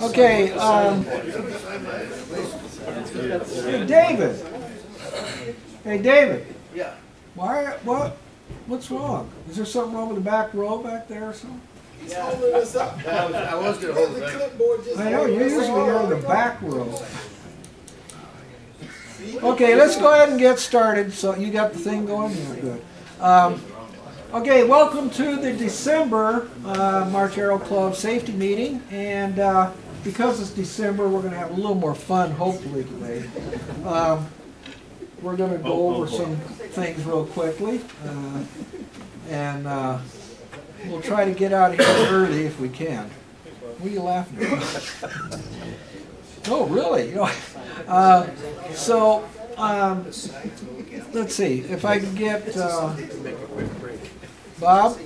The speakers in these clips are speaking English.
Okay. Hey, David. Hey, David. Yeah. What's wrong? Is there something wrong with the back row back there or something? He's holding us up. I was going to hold the clipboard. I know, you usually are the back row. Okay, let's go ahead and get started. So you got the thing going? Yeah, good. Okay, welcome to the December March Aero Club safety meeting. And because it's December, we're going to have a little more fun, hopefully, today. We're going to go over some things real quickly. And we'll try to get out of here early if we can. What are you laughing at? Oh, really? Let's see. If I can get Bob,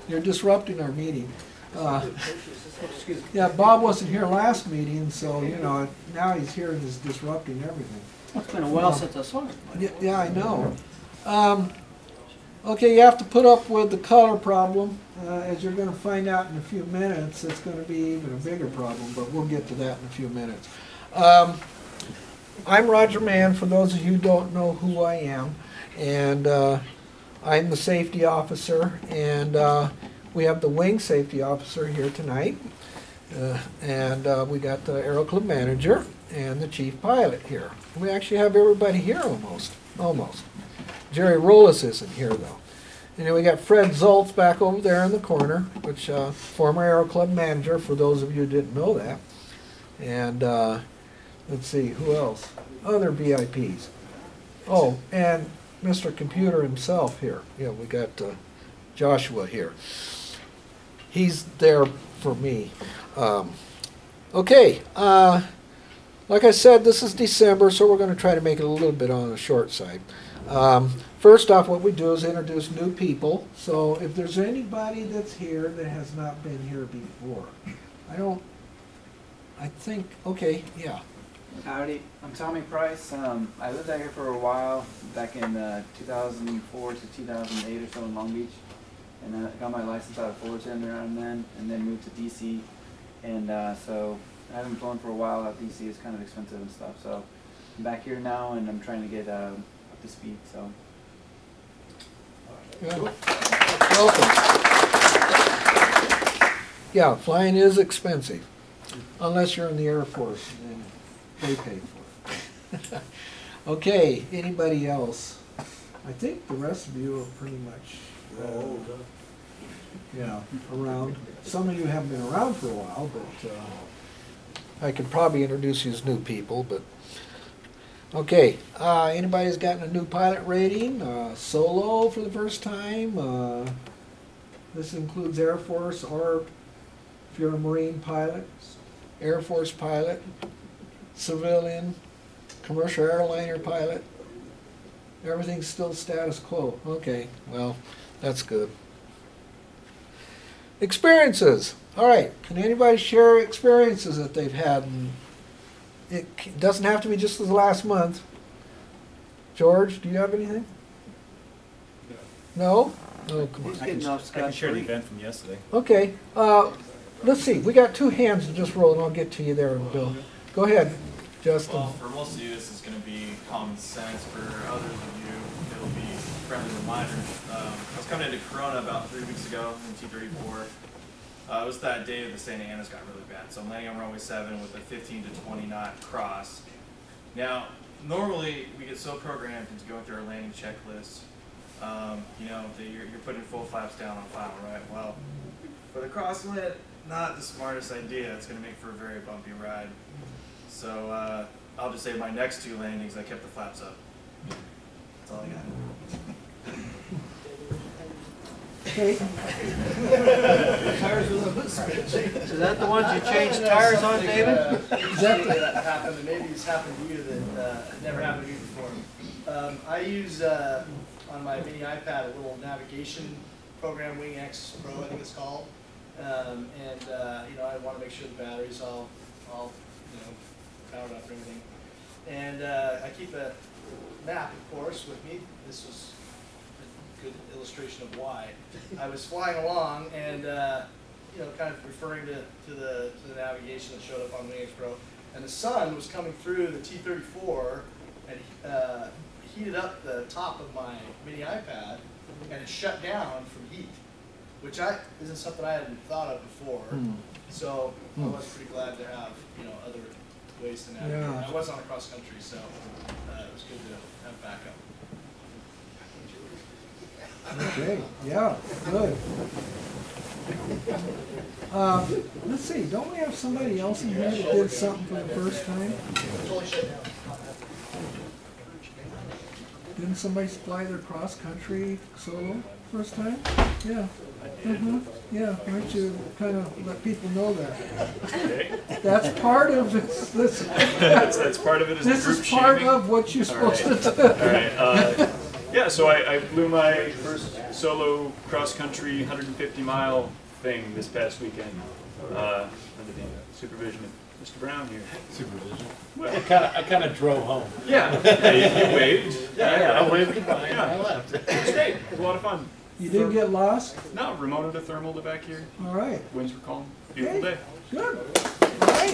you're disrupting our meeting. Yeah, Bob wasn't here last meeting, so now he's here and is disrupting everything. It's been a while since I saw it. Yeah, I know. Okay, you have to put up with the color problem. As you're going to find out in a few minutes, it's going to be even a bigger problem, but we'll get to that in a few minutes. I'm Roger Mann, for those of you who don't know who I am, and I'm the safety officer, and we have the wing safety officer here tonight, and we got the Aero Club manager and the chief pilot here. We actually have everybody here almost. Jerry Rollis isn't here though. And then we got Fred Zoltz back over there in the corner, which former Aero Club manager, for those of you who didn't know that. And let's see, who else? Other VIPs. Oh, and Mr. Computer himself here. Yeah, we got Joshua here. He's there for me. Okay, like I said, this is December, so we're going to try to make it a little bit on the short side. First off, what we do is introduce new people. So if there's anybody that's here that has not been here before, okay, yeah. Howdy, I'm Tommy Price. I lived out here for a while, back in 2004 to 2008 or so in Long Beach. And I got my license out of Fullerton around then, and then moved to DC. And so I haven't flown for a while out DC. It's kind of expensive and stuff. So I'm back here now, and I'm trying to get up to speed. So. Yeah. Welcome. Yeah, flying is expensive, unless you're in the Air Force, and they pay for it. Okay, anybody else? I think the rest of you are pretty much around. Some of you haven't been around for a while, but I could probably introduce you as new people. But okay, anybody's gotten a new pilot rating, solo for the first time? This includes Air Force, or if you're a Marine pilot, Air Force pilot, civilian, commercial airliner pilot. Everything's still status quo. Okay, well, that's good. Experiences. All right, can anybody share experiences that they've had? And it doesn't have to be just the last month. George, do you have anything? No? Oh, come on. I can share the event from yesterday. Okay, let's see. We got two hands that just rolled, and I'll get to you there, Bill. Go ahead, Justin. Well, for most of you, this is going to be common sense. For others of you, it'll be friendly reminders. I was coming into Corona about 3 weeks ago in T-34. It was that day that the Santa Ana's got really bad. So I'm landing on runway 7 with a 15 to 20 knot cross. Now, normally we get so programmed into going through our landing checklist, you're putting full flaps down on final, right? Well, for the crosswind, not the smartest idea. It's going to make for a very bumpy ride. So I'll just say my next 2 landings, I kept the flaps up. That's all I got. Okay. Is that the ones you changed tires on, David? Exactly, that happened, and maybe it's happened to you that never happened to you before. I use on my mini iPad a little navigation program, Wing X Pro, I think it's called, I want to make sure the battery's all powered up and everything. And I keep a map, of course, with me. This was a good illustration of why. I was flying along, and you know, kind of referring to the navigation that showed up on Wing Pro, and the sun was coming through the T-34 and heated up the top of my mini iPad, and it shut down from heat, which isn't something I hadn't thought of before. So I was pretty glad to have, you know, other ways to navigate. Yeah. I was on a cross country, so it was good to have backup. Okay, yeah, good. Let's see, don't we have somebody else in here that did something for the first time? Didn't somebody fly their cross-country solo first time? Yeah. Yeah, why don't you kind of let people know that? Okay. That's part of this. That's part of it. Is This the group is part shaming. of what you're supposed right. to do. All right. Yeah, so I flew my first solo cross-country 150-mile thing this past weekend under the supervision of Mr. Brown here. Supervision. Well, I kind of drove home. yeah, you waved. I waved goodbye and I Yeah. left. It was great. It was a lot of fun. You didn't get lost? No, remote to thermal to back here. All right, Winds were calm. Beautiful Okay. day. good. All right.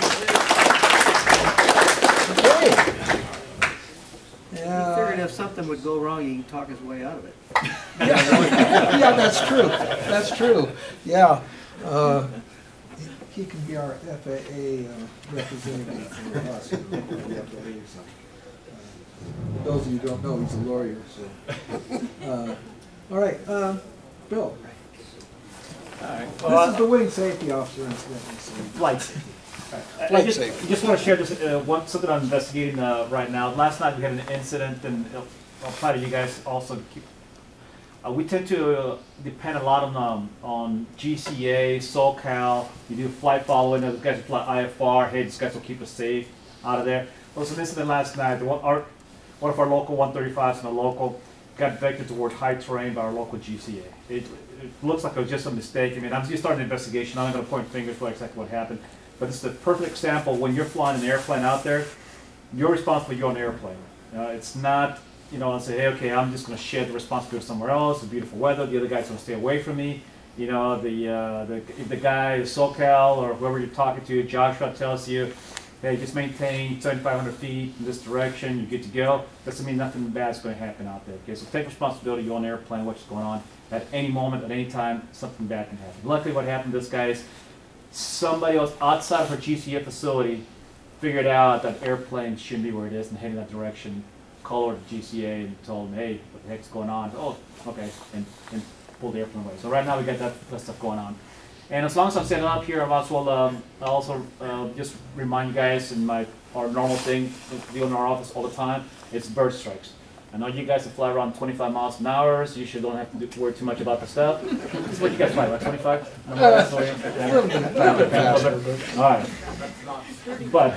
Okay. He figured Yeah, if something would go wrong, he can talk his way out of it. yeah, that's true. That's true. Yeah. He can be our FAA representative for us. The FAA, so. Those of you who don't know, he's a lawyer. So. All right, Bill. Alright, This is the wing safety officer incidentally. so- flights. I Flight just, safety. just want to share this, something I'm investigating right now. Last night we had an incident, and I'll apply to you guys also. We tend to depend a lot on GCA, SoCal. You do flight following, those guys who fly IFR, hey, these guys will keep us safe out of there. There was an incident last night. One of our local 135s in the local got vectored towards high terrain by our local GCA. It looks like it was just a mistake. I mean, I'm just starting an investigation. I'm not going to point fingers for exactly what happened. But it's the perfect example. When you're flying an airplane out there, you're responsible for your own airplane. It's not, you know, say, hey, okay, I'm just going to share the responsibility somewhere else. It's beautiful weather. The other guy's going to stay away from me. You know, if the guy is SoCal or whoever you're talking to, Joshua tells you, hey, just maintain 7,500 feet in this direction, you're good to go. Doesn't mean nothing bad is going to happen out there. Okay, so take responsibility of your own airplane, what's going on. At any moment, at any time, something bad can happen. Luckily, what happened to this guy is somebody else outside of our GCA facility figured out that airplane shouldn't be where it is and heading that direction. Called over to GCA and told them, hey, what the heck's going on? Oh, okay, and pulled the airplane away. So right now we got that stuff going on. And as long as I'm setting up here, I might as well also just remind you guys in our normal thing we do in our office all the time, it's bird strikes. I know you guys that fly around 25 miles an hour, so you should don't have to worry too much about the stuff. This is what you guys fly, about 25? A little bit faster, but- All right. But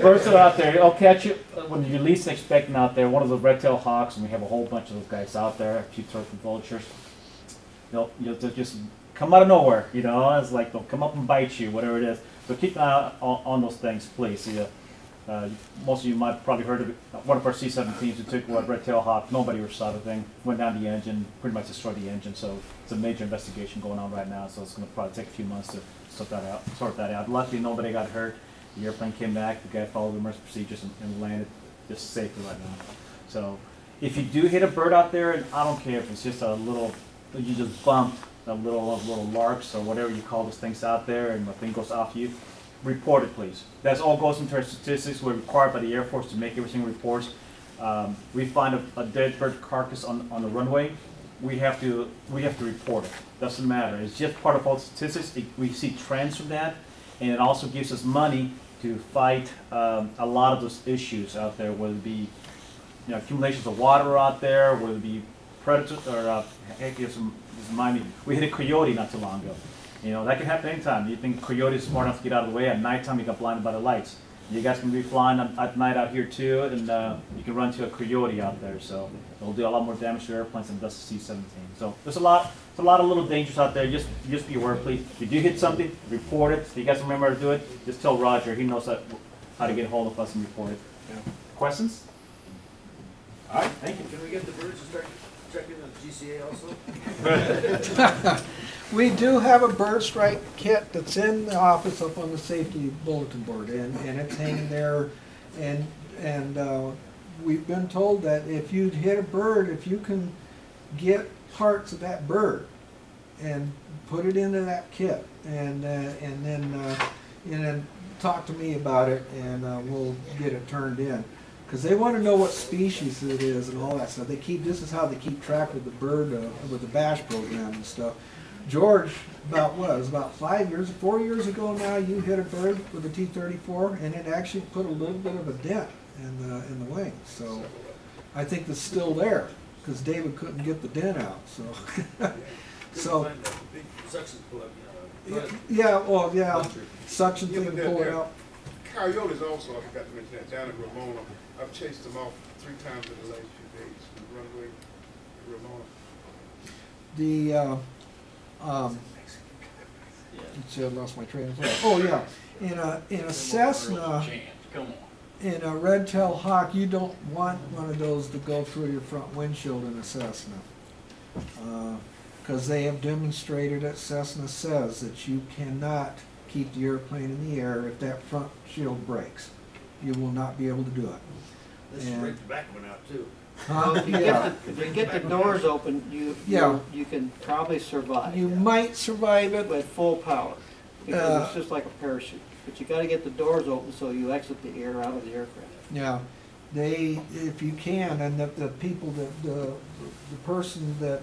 birds that are out there, I'll catch you when you least expect them out there. One of those red-tailed hawks, and we have a whole bunch of those guys out there, a few turkey vultures. They'll just come out of nowhere, you know. It's like they'll come up and bite you, whatever it is. So keep an eye on those things, please. Most of you might probably heard of it. One of our C-17s who took a red-tailed hawk. Nobody saw the thing. Went down the engine, pretty much destroyed the engine. So it's a major investigation going on right now. So it's going to probably take a few months to sort that out. Luckily, nobody got hurt. The airplane came back. The guy followed the emergency procedures and landed just safely right now. So if you do hit a bird out there, and I don't care if it's just a little, you just bumped a little larks or whatever you call those things out there, and the thing goes off you, report it, please. That all goes into our statistics. We're required by the Air Force to make every single report. We find a dead bird carcass on the runway, we have to report it. Doesn't matter. It's just part of all statistics. We see trends from that, and it also gives us money to fight a lot of those issues out there, whether it be accumulations of water out there, whether it be predators or heck, just remind me, we hit a coyote not too long ago. That can happen anytime. You think coyote is smart enough to get out of the way. At nighttime, you got blinded by the lights. You guys can be flying at night out here too, and you can run into a coyote out there. So it'll do a lot more damage to airplanes than it does to C-17. So there's a lot of little dangers out there. Just be aware, please. If you do hit something, report it. If you guys remember how to do it, just tell Roger. He knows how to get hold of us and report it. Yeah. Questions? All right, thank you. Can we get the birds to start checking the GCA also? We do have a bird strike kit that's in the office up on the safety bulletin board, and it's hanging there, and we've been told that if you hit a bird, if you can get parts of that bird and put it into that kit, and then talk to me about it, and we'll get it turned in. Because they want to know what species it is and all that stuff. This is how they keep track of the bird, with the BASH program and stuff. George, about 4 years ago now, you hit a bird with a T-34, and it actually put a little bit of a dent in the wing. So I think it's still there, because David couldn't get the dent out. So yeah, well, yeah, suction thing to pull it out. Coyotes also, I forgot to mention that, down in Ramona. I've chased them off 3 times in the last few days from the runway in Ramona. I lost my train of thought. Oh yeah, in a Cessna, in a red-tailed hawk, you don't want one of those to go through your front windshield in a Cessna, because they have demonstrated that Cessna says that you cannot keep the airplane in the air if that front shield breaks. You will not be able to do it. This is break the back one out too. If you get the doors open, you can probably survive. You might survive it. With full power, because it's just like a parachute. But you got to get the doors open so you exit the air out of the aircraft. Yeah, if you can, and the people the person that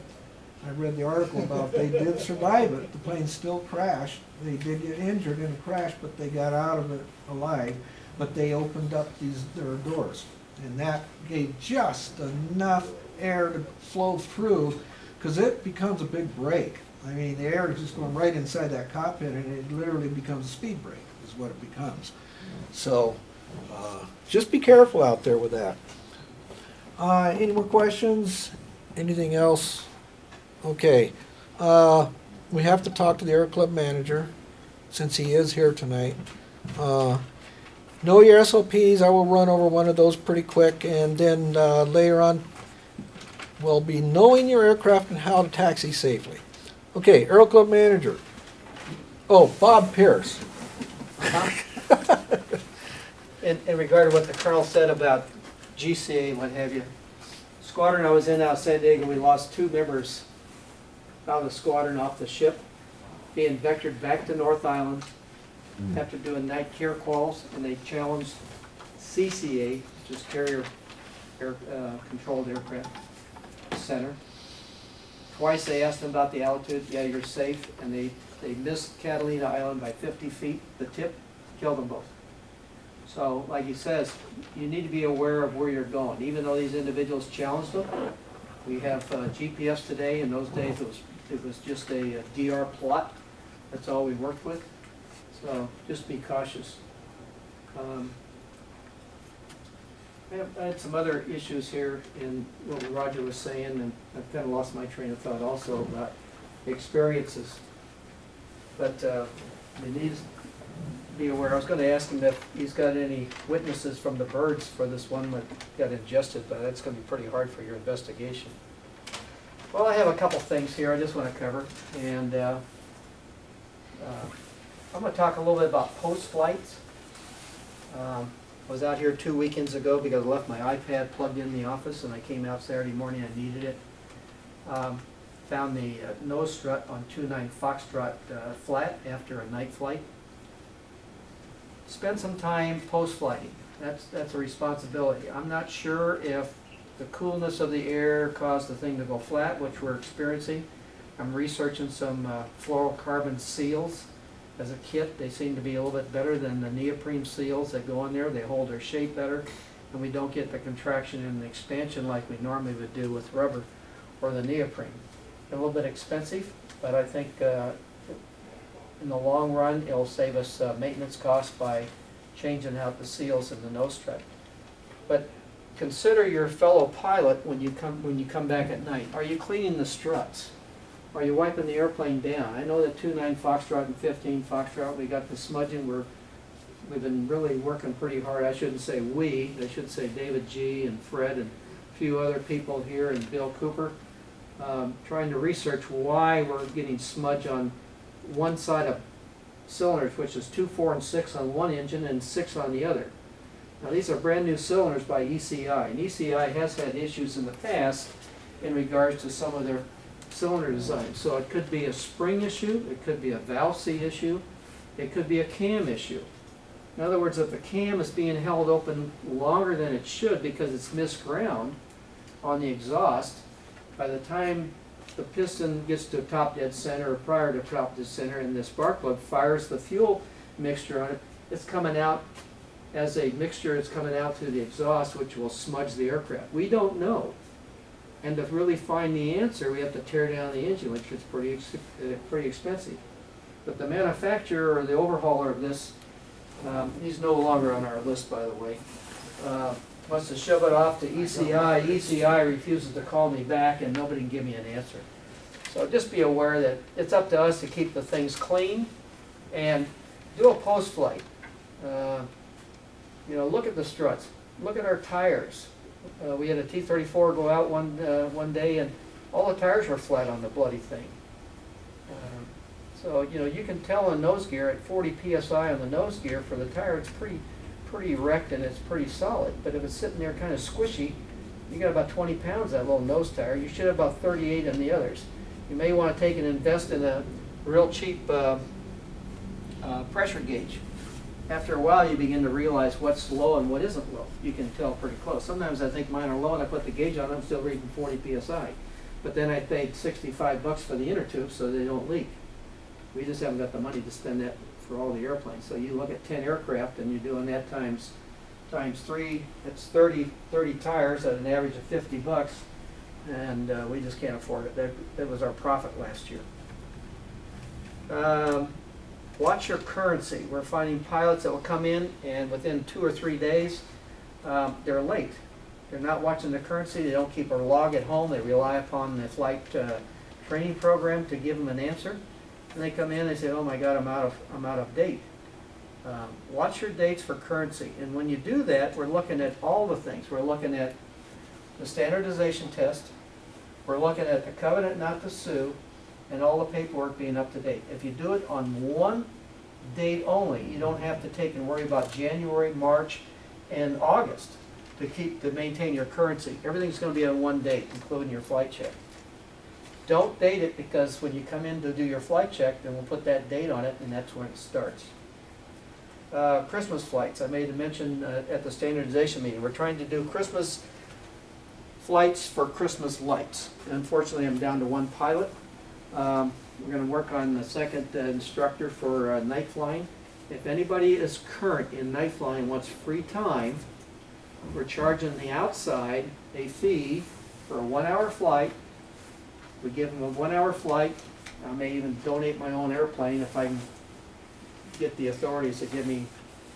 I read the article about, they did survive it. The plane still crashed. They did get injured in a crash, but they got out of it alive. But they opened up their doors, and that gave just enough air to flow through, because it becomes a big break. I mean, the air is just going right inside that cockpit, and it literally becomes a speed break, is what it becomes. So, just be careful out there with that. Any more questions? Anything else? Okay. We have to talk to the Aero Club manager, since he is here tonight. Know your SOPs. I will run over one of those pretty quick, and then later on will be knowing your aircraft and how to taxi safely. Okay, Aero Club manager. Oh, Bob Pierce. In regard to what the colonel said about GCA and what have you, squadron I was in out of San Diego, we lost 2 members out of the squadron off the ship, being vectored back to North Island after doing night care quals, and they challenged CCA, which is Carrier Controlled Aircraft Center. Twice they asked them about the altitude. Yeah, you're safe. And they missed Catalina Island by 50 feet. The tip killed them both. So, like he says, you need to be aware of where you're going. Even though these individuals challenged them, we have GPS today. In those days, it was just a DR plot. That's all we worked with. So just be cautious. I had some other issues here in what Roger was saying, and I've kind of lost my train of thought also about experiences. But he needs to be aware. I was going to ask him if he's got any witnesses from the birds for this one that got ingested, but that's going to be pretty hard for your investigation. Well, I have a couple things here I just want to cover, and I'm going to talk a little bit about post-flights. I was out here 2 weekends ago because I left my iPad plugged in the office, and I came out Saturday morning. I needed it. Found the nose strut on 29 Foxtrot flat after a night flight. Spend some time post-flighting. That's a responsibility. I'm not sure if the coolness of the air caused the thing to go flat, which we're experiencing. I'm researching some fluorocarbon seals as a kit. They seem to be a little bit better than the neoprene seals that go in there. They hold their shape better, and we don't get the contraction and the expansion like we normally would do with rubber or the neoprene. They're a little bit expensive, but I think in the long run it'll save us maintenance costs by changing out the seals in the nose strut. But consider your fellow pilot when you come back at night. Are you cleaning the struts? Are you wiping the airplane down? I know that 29 Foxtrot and 15 Foxtrot, we got the smudging. We've been really working pretty hard. I shouldn't say we. I should say David G. and Fred and a few other people here and Bill Cooper. trying to research why we're getting smudge on one side of cylinders, which is 2, 4, and 6 on one engine and 6 on the other. Now these are brand new cylinders by ECI, and ECI has had issues in the past in regards to some of their cylinder design. So it could be a spring issue, it could be a valve seat issue, it could be a cam issue. In other words, if the cam is being held open longer than it should because it's missed ground on the exhaust, by the time the piston gets to top dead center or prior to top dead center and the spark plug fires the fuel mixture on it, it's coming out as a mixture, it's coming out through the exhaust, which will smudge the aircraft. We don't know. And to really find the answer, we have to tear down the engine, which is pretty expensive. But the manufacturer or the overhauler of this, he's no longer on our list, by the way, wants to shove it off to ECI. ECI refuses to call me back, and nobody can give me an answer. So just be aware that it's up to us to keep the things clean and do a post-flight. You know, look at the struts. Look at our tires. We had a T-34 go out one day, and all the tires were flat on the bloody thing. So you know, you can tell on nose gear at 40 psi on the nose gear for the tire, it's pretty wrecked and it's pretty solid. But if it's sitting there kind of squishy, you got about 20 pounds that little nose tire. You should have about 38 on the others. You may want to take and invest in a real cheap pressure gauge. After a while, you begin to realize what's low and what isn't low. You can tell pretty close. Sometimes I think mine are low, and I put the gauge on, I'm still reading 40 psi. But then I paid $65 for the inner tube so they don't leak. We just haven't got the money to spend that for all the airplanes. So you look at 10 aircraft, and you're doing that times 3, it's 30 tires at an average of $50, and we just can't afford it. That was our profit last year. Watch your currency. We're finding pilots that will come in, and within 2 or 3 days, they're late. They're not watching the currency. They don't keep a log at home. They rely upon the flight training program to give them an answer. And they come in and they say, "Oh my God, I'm out of date." Watch your dates for currency. And when you do that, we're looking at all the things. We're looking at the standardization test. We're looking at the covenant not to sue, and all the paperwork being up to date. If you do it on one date only, you don't have to take and worry about January, March, and August to maintain your currency. Everything's going to be on one date, including your flight check. Don't date it, because when you come in to do your flight check, then we'll put that date on it, and that's when it starts. Christmas flights. I made a mention at the standardization meeting. We're trying to do Christmas flights for Christmas lights. Unfortunately, I'm down to one pilot. We're going to work on the second instructor for night flying. If anybody is current in night flying wants free time, we're charging the outside a fee for a 1-hour flight. We give them a 1-hour flight. I may even donate my own airplane if I can get the authorities to give me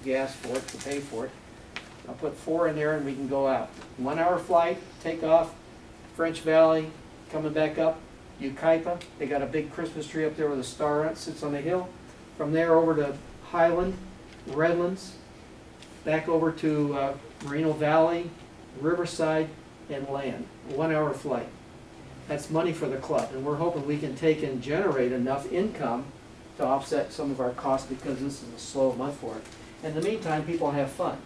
gas for it, to pay for it. I'll put 4 in there and we can go out. 1-hour flight, take off, French Valley, coming back up, Yucaipa. They got a big Christmas tree up there with a star on it, sits on the hill. From there over to Highland, Redlands, back over to Moreno Valley, Riverside, and land. A 1-hour flight. That's money for the club, and we're hoping we can take and generate enough income to offset some of our costs, because this is a slow month for it. In the meantime, people have fun.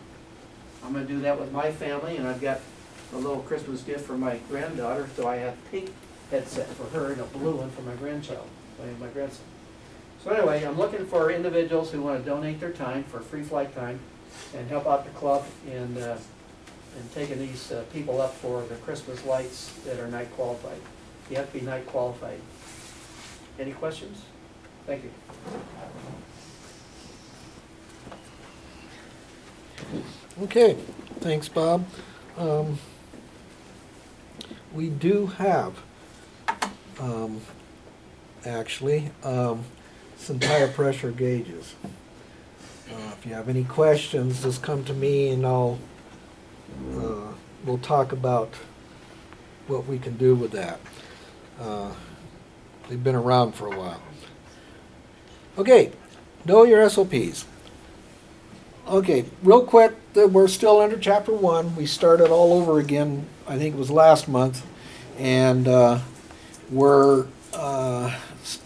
I'm going to do that with my family, and I've got a little Christmas gift for my granddaughter, so I have pink headset for her and a blue one for my grandchild, my grandson. So anyway, I'm looking for individuals who want to donate their time for free flight time and help out the club in taking these people up for the Christmas lights that are night qualified. You have to be night qualified. Any questions? Thank you. Okay, thanks, Bob. We do have, actually, some tire pressure gauges. If you have any questions, just come to me and we'll talk about what we can do with that. They've been around for a while. Okay, know your SOPs. Okay, real quick, we're still under Chapter 1. We started all over again, I think it was last month, and We're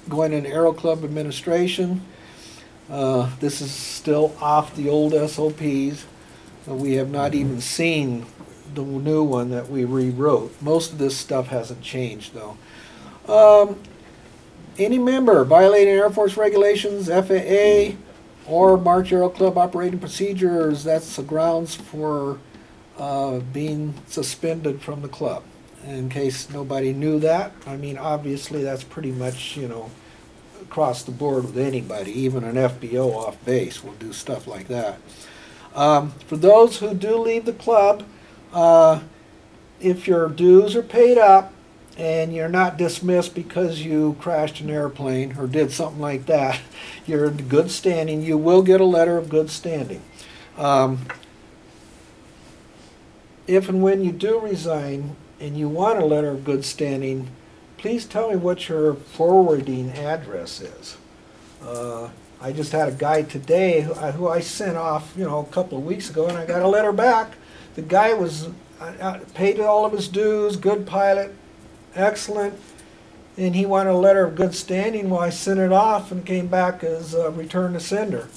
going into Aero Club administration. This is still off the old SOPs. We have not even seen the new one that we rewrote. Most of this stuff hasn't changed though. Any member violating Air Force regulations, FAA, or March Aero Club operating procedures, that's the grounds for being suspended from the club. In case nobody knew that, I mean, obviously that's pretty much, you know, across the board with anybody. Even an FBO off base will do stuff like that. For those who do leave the club, if your dues are paid up and you're not dismissed because you crashed an airplane or did something like that, you're in good standing. You will get a letter of good standing. If and when you do resign and you want a letter of good standing, please tell me what your forwarding address is. I just had a guy today who I sent off, you know, a couple of weeks ago, and I got a letter back. The guy was paid all of his dues, good pilot, excellent, and he wanted a letter of good standing. Well, I sent it off and it came back as return to sender.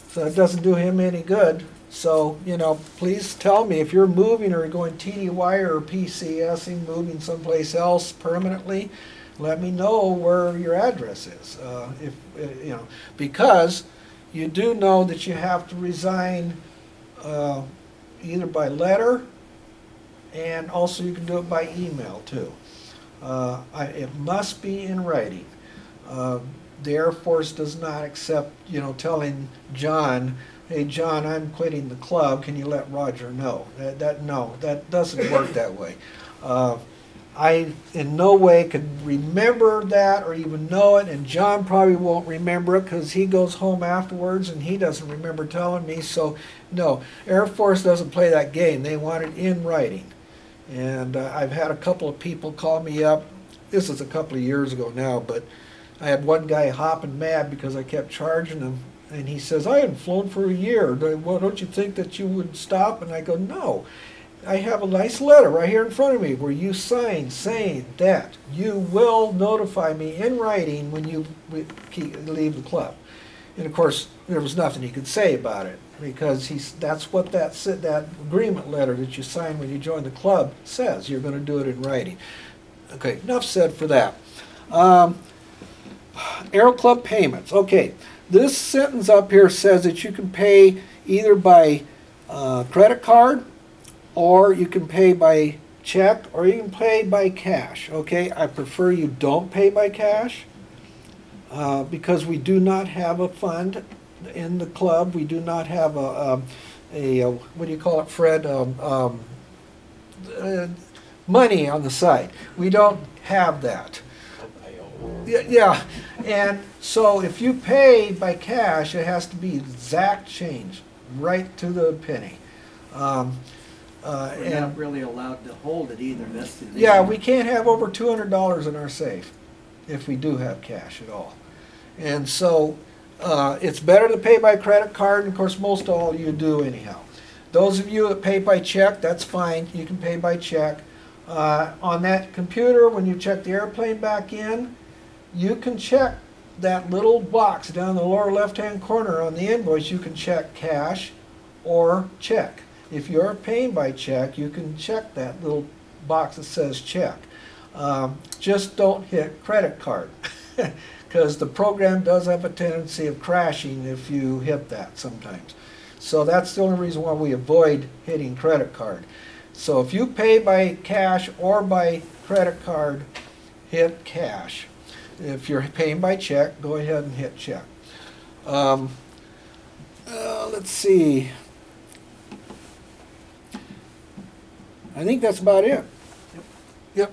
So it doesn't do him any good. So, you know, please tell me if you're moving or going TDY or PCSing, moving someplace else permanently, let me know where your address is. If you know, because you do know that you have to resign either by letter, and also you can do it by email too. It must be in writing. The Air Force does not accept, you know, telling John, hey John, I'm quitting the club, can you let Roger know? No, that doesn't work that way. I in no way could remember that or even know it, and John probably won't remember it because he goes home afterwards and he doesn't remember telling me. So no, Air Force doesn't play that game. They want it in writing. And I've had a couple of people call me up. This is a couple of years ago now, but I had one guy hopping mad because I kept charging him. And he says, I hadn't flown for a year. Well, don't you think that you would stop? And I go, no. I have a nice letter right here in front of me where you sign saying that you will notify me in writing when you leave the club. And of course, there was nothing he could say about it because that's what that agreement letter that you sign when you join the club says. You're going to do it in writing. Okay, enough said for that. Aero Club payments. Okay, this sentence up here says that you can pay either by credit card, or you can pay by check, or you can pay by cash. Okay, I prefer you don't pay by cash because we do not have a fund in the club. We do not have a what do you call it, Fred? Money on the side. We don't have that. Yeah, and so if you pay by cash, it has to be exact change, right to the penny. We're not really allowed to hold it either. That's the Yeah, we can't have over $200 in our safe if we do have cash at all. And so it's better to pay by credit card, and of course most all you do anyhow. Those of you that pay by check, that's fine. You can pay by check. On that computer, when you check the airplane back in, you can check that little box down in the lower left-hand corner on the invoice. You can check cash or check. If you're paying by check, you can check that little box that says check. Just don't hit credit card because the program does have a tendency of crashing if you hit that sometimes. So that's the only reason why we avoid hitting credit card. So if you pay by cash or by credit card, hit cash. If you're paying by check, go ahead and hit check. Let's see. I think that's about it. Yep.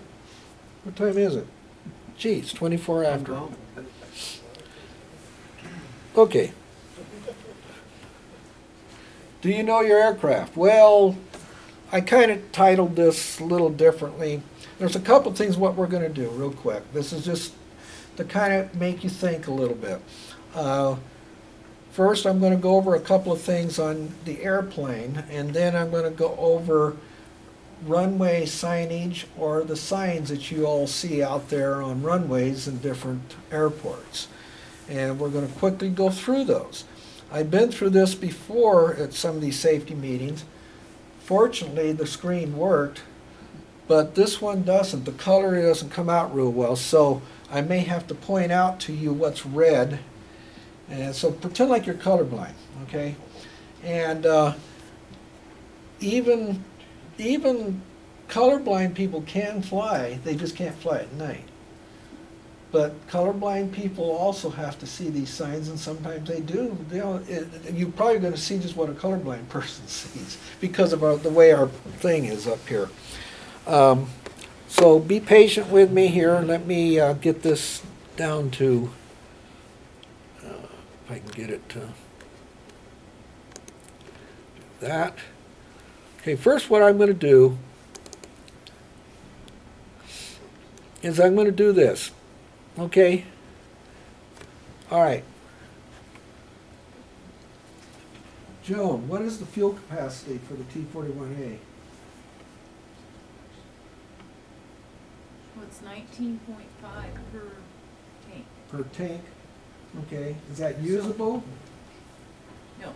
What time is it? Gee, it's 24 after. Okay. Do you know your aircraft? Well, I kind of titled this a little differently. There's a couple things what we're going to do real quick. This is just to kind of make you think a little bit. First, I'm going to go over a couple of things on the airplane, and then I'm going to go over runway signage or the signs that you all see out there on runways in different airports. And we're going to quickly go through those. I've been through this before at some of these safety meetings. Fortunately, the screen worked, but this one doesn't. The color doesn't come out real well, so I may have to point out to you what's red. And so pretend like you're colorblind, okay? And even colorblind people can fly, they just can't fly at night. But colorblind people also have to see these signs, and sometimes they do. You're probably going to see just what a colorblind person sees because of the way our thing is up here. So be patient with me here. Let me get this down to, if I can get it to that. Okay, first what I'm going to do is I'm going to do this. Okay? All right. Joan, what is the fuel capacity for the T-41A? Well, it's 19.5 per tank. Per tank? Okay. Is that usable? No,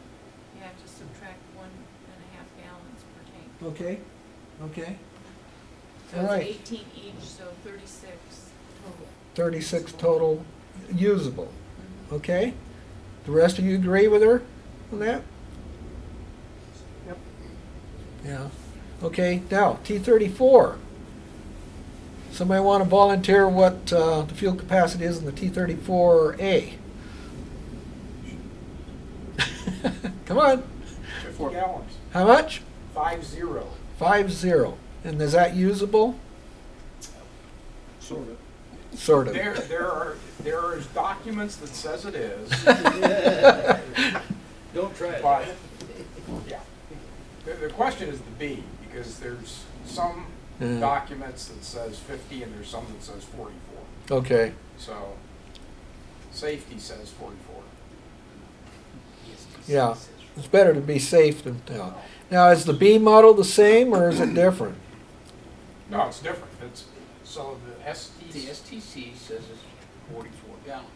you have to subtract 1.5 gallons per tank. Okay. Okay. So All it's right. 18 each, so 36 total. 36 total usable. Mhm. Okay? The rest of you agree with her on that? Yep. Yeah. Okay, now T-34. Somebody want to volunteer what the fuel capacity is in the T-34A? Come on. 50 gallons, How much? 50. 50. And is that usable? Sort of. Sort of. There is documents that says it is, Don't try it. but, yeah. The question is the B, because there's some documents that says 50 and there's some that says 44. Okay. So, safety says 44. Yeah. It's better to be safe than tell. Now, is the B model the same or is it different? No, it's different. It's, so the The STC says it's 44 gallons.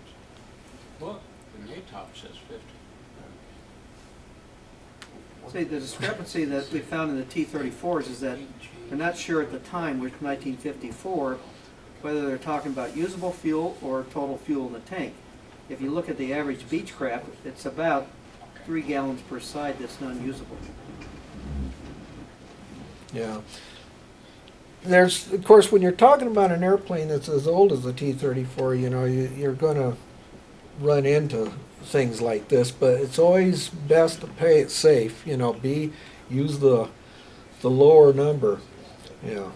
Well, the NATOP says 50. See, the discrepancy that we found in the T-34s is that they're not sure at the time, which 1954, whether they're talking about usable fuel or total fuel in the tank. If you look at the average Beechcraft, it's about 3 gallons per side that's non-usable. Yeah. There's, of course, when you're talking about an airplane that's as old as the T-34, you know, you're going to run into things like this, but it's always best to play it safe, you know, use the lower number. Yeah.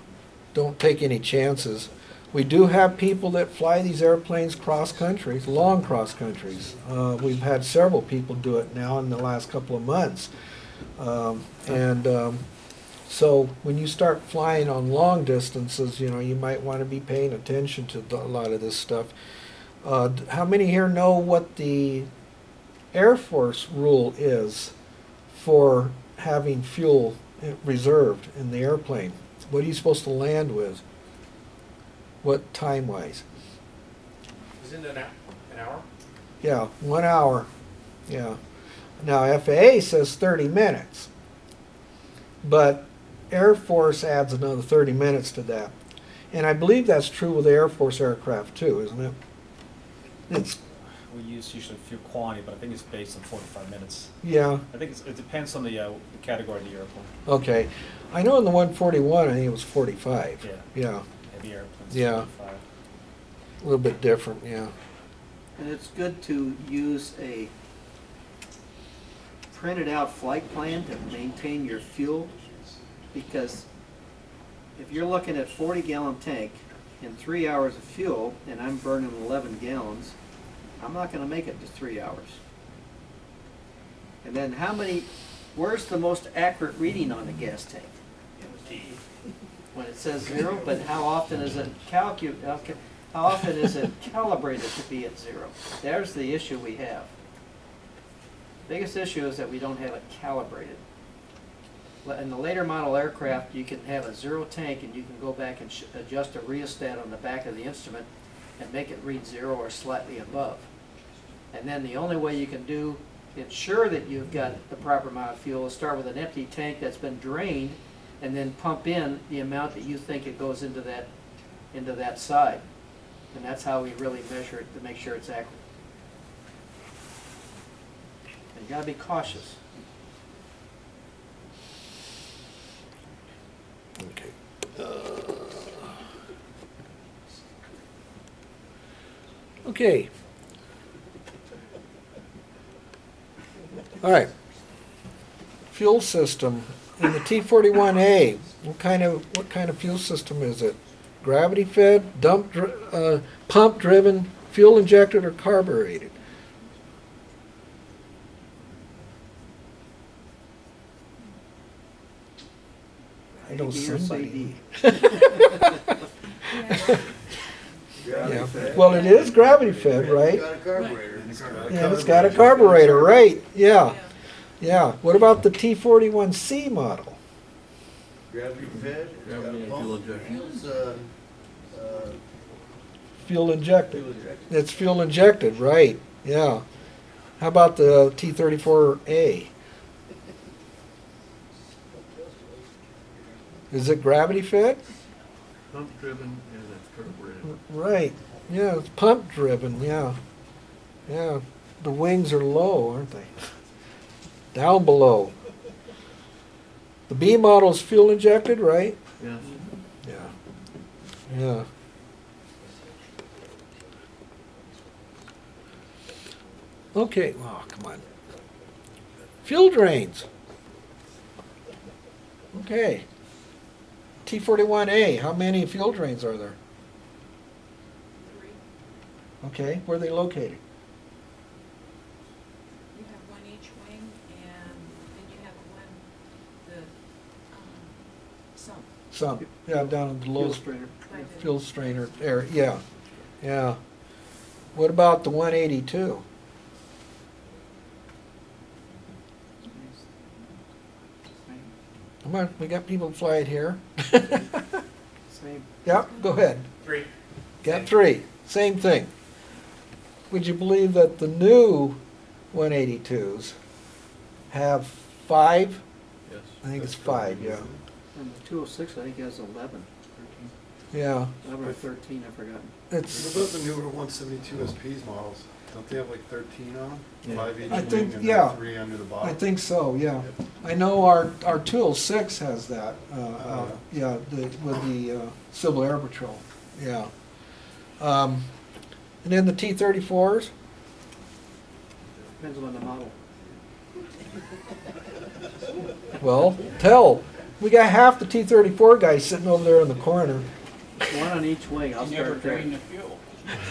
Don't take any chances. We do have people that fly these airplanes cross countries, long cross countries. We've had several people do it now in the last couple of months. So when you start flying on long distances, you know, you might want to be paying attention to a lot of this stuff. How many here know what the Air Force rule is for having fuel reserved in the airplane? What are you supposed to land with? What time-wise? Isn't it an hour? Yeah, 1 hour. Yeah. Now FAA says 30 minutes, but Air Force adds another 30 minutes to that. And I believe that's true with the Air Force aircraft too, isn't it? It's, We use usually fuel quantity, but I think it's based on 45 minutes. yeah, I think it depends on the category of the airplane. okay. I know in the 141, I think it was 45. Yeah. Yeah, Heavy airplanes. Yeah. 45. a little bit different, yeah. And it's good to use a printed out flight plan to maintain your fuel, because if you're looking at 40-gallon tank and 3 hours of fuel and I'm burning 11 gallons, I'm not going to make it to 3 hours. And then where's the most accurate reading on the gas tank? When it says 0, but how often is it how often is it calibrated to be at 0? There's the issue we have. Biggest issue is that we don't have it calibrated. In the later model aircraft, you can have a zero tank and you can go back and adjust a rheostat on the back of the instrument and make it read 0 or slightly above. And then the only way you can ensure that you've got the proper amount of fuel is start with an empty tank that's been drained and then pump in the amount that you think it goes into that side. And that's how we really measure it to make sure it's accurate. And you gotta be cautious. Okay. Okay. All right. Fuel system in the T-41A. What kind of fuel system is it? Gravity fed, pump driven, fuel injected, or carbureted? I know B or somebody. Yeah. Yeah. Well, it is gravity fed, right? Got a carburetor. Yeah, it's got a carburetor, right? Yeah. Yeah. Yeah. What about the T-41C model? Gravity fed, it's got a Gravity pump. fuel injection. Fuel injected. Fuel injected. It's fuel injected, right? Yeah. How about the T-34A? Is it gravity fed? Pump driven and it's carbureted. Right. Yeah, it's pump driven. Yeah. Yeah. The wings are low, aren't they? Down below. The B model is fuel injected, right? Yes. Yeah. Yeah. Okay. Oh, come on. Fuel drains. Okay. T-41A, how many fuel drains are there? 3. Okay, where are they located? You have one each wing, and then you have one, the, sump. Some, yeah, down in the low Fuel strainer. By the- fuel strainer area, yeah, yeah. What about the 182? Come on, we got people fly it here. Same. Yep, go ahead. 3. Got 3, same thing. Would you believe that the new 182s have 5? Yes. I think it's 5, yeah. And the 206, I think, has 11. Yeah, 11 or 13, I've forgotten. it's, What about the newer 172 SPs models? Don't they have like 13 on them? Yeah. 5 each I wing think- and yeah. then 3 under the I bottom? think so, yeah. I know our 206 has that, yeah, with the Civil Air Patrol, yeah. And then the T-34s? Depends on the model. Well, we got half the T-34 guys sitting over there in the corner. One on each wing, I'll You never start there. drain the fuel.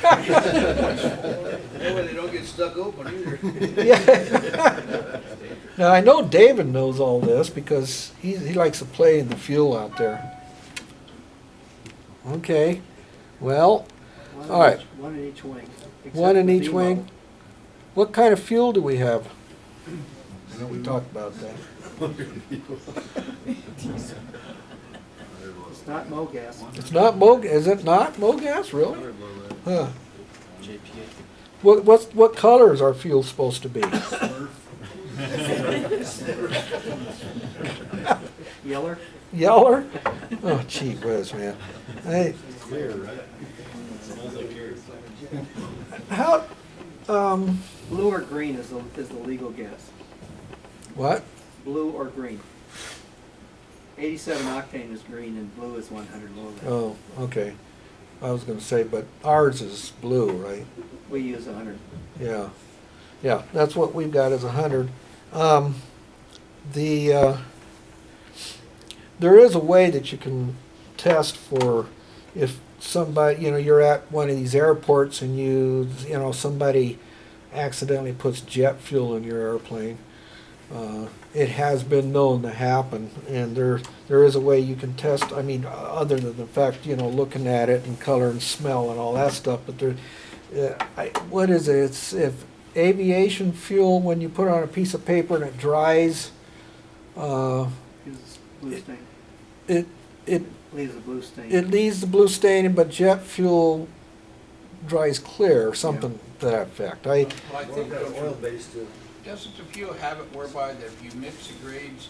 That way they don't get stuck open either. Yeah. Now, I know David knows all this because he likes to play in the fuel out there. Okay, well, One all right. One in each wing. except One in the each B wing. model. What kind of fuel do we have? I know we talked about that. It's not MoGas. It's not is it not MoGas, really? Huh. What color is our fuel supposed to be? Yeller? Yeller? Oh, gee whiz, man. Hey, Clear, right? how, Blue or green is the legal gas. what? Blue or green. 87 octane is green and blue is 100 milligrams. Oh, okay. I was gonna say, but ours is blue, right? We use 100. Yeah. Yeah, that's what we've got is 100. There is a way that you can test for if somebody, you're at one of these airports and somebody accidentally puts jet fuel in your airplane. It has been known to happen, and there is a way you can test. I mean, other than the fact, looking at it and color and smell and all that stuff. But what is it? It's if aviation fuel, when you put it on a piece of paper and it dries, Blue stain. it Leaves a blue stain. it leaves the blue stain, but jet fuel dries clear, or something to that effect. Well, I Well, think, we've got an oil base too. doesn't the fuel have it whereby that if you mix the grades,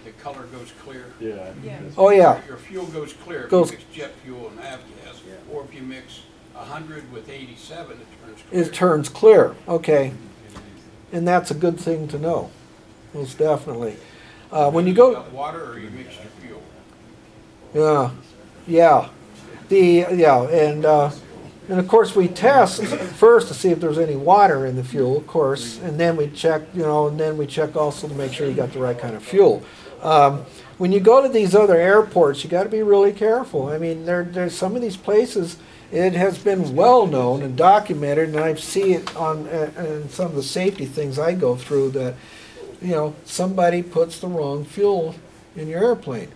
the color goes clear? Yeah. Yeah. Oh, yeah. Your fuel goes clear if Goes- you mix jet fuel and avgas, Yeah. or if you mix 100 with 87, it turns clear. It turns clear, okay. And that's a good thing to know, most definitely. When you use go, that water or you mix your fuel? yeah, yeah, and of course we test first to see if there's any water in the fuel, of course, and then we check, and then we check also to make sure you got the right kind of fuel. When you go to these other airports, you got to be really careful. I mean, there's some of these places. It has been well known and documented, and I see it on in some of the safety things I go through that, somebody puts the wrong fuel in your airplane.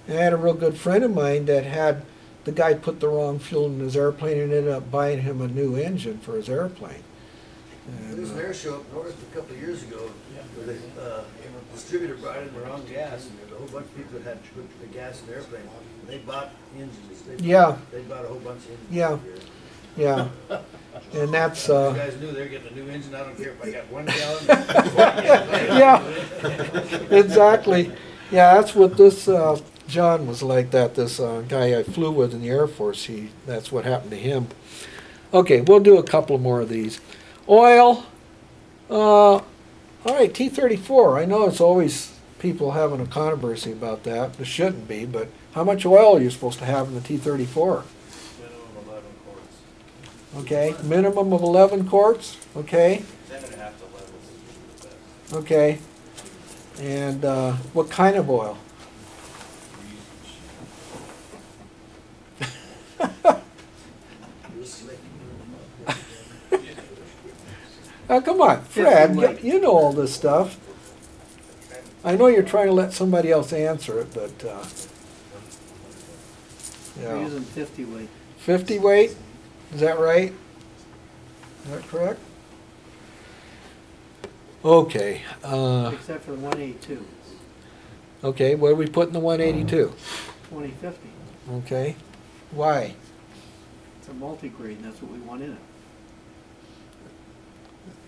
And I had a real good friend of mine that had the guy put the wrong fuel in his airplane and ended up buying him a new engine for his airplane. There was an air show up north a couple of years ago where the distributor brought in the wrong gas, and there was a whole bunch of people that had put the gas in their airplane. They bought engines. They bought a whole bunch of engines. Yeah. Yeah. And that's You guys knew they were getting a new engine. I don't care if I got 1 gallon. yeah, exactly. Yeah, that's what this John was like that. This guy I flew with in the Air Force, that's what happened to him. Okay, we'll do a couple more of these. Oil. All right, T-34. I know it's always people having a controversy about that. There shouldn't be, but how much oil are you supposed to have in the T-34? Minimum 11 quarts. Okay, minimum of 11 quarts. Okay. 10.5 to 11 is the best. Okay. And what kind of oil? Oh, come on, Fred, you know all this stuff. I know you're trying to let somebody else answer it, but, We're using 50 weight. 50 weight, is that right? Is that correct? Okay, Except for the 182, okay, what do we put in the 182? 2050. Okay, why? It's a multi-grade, and that's what we want in it.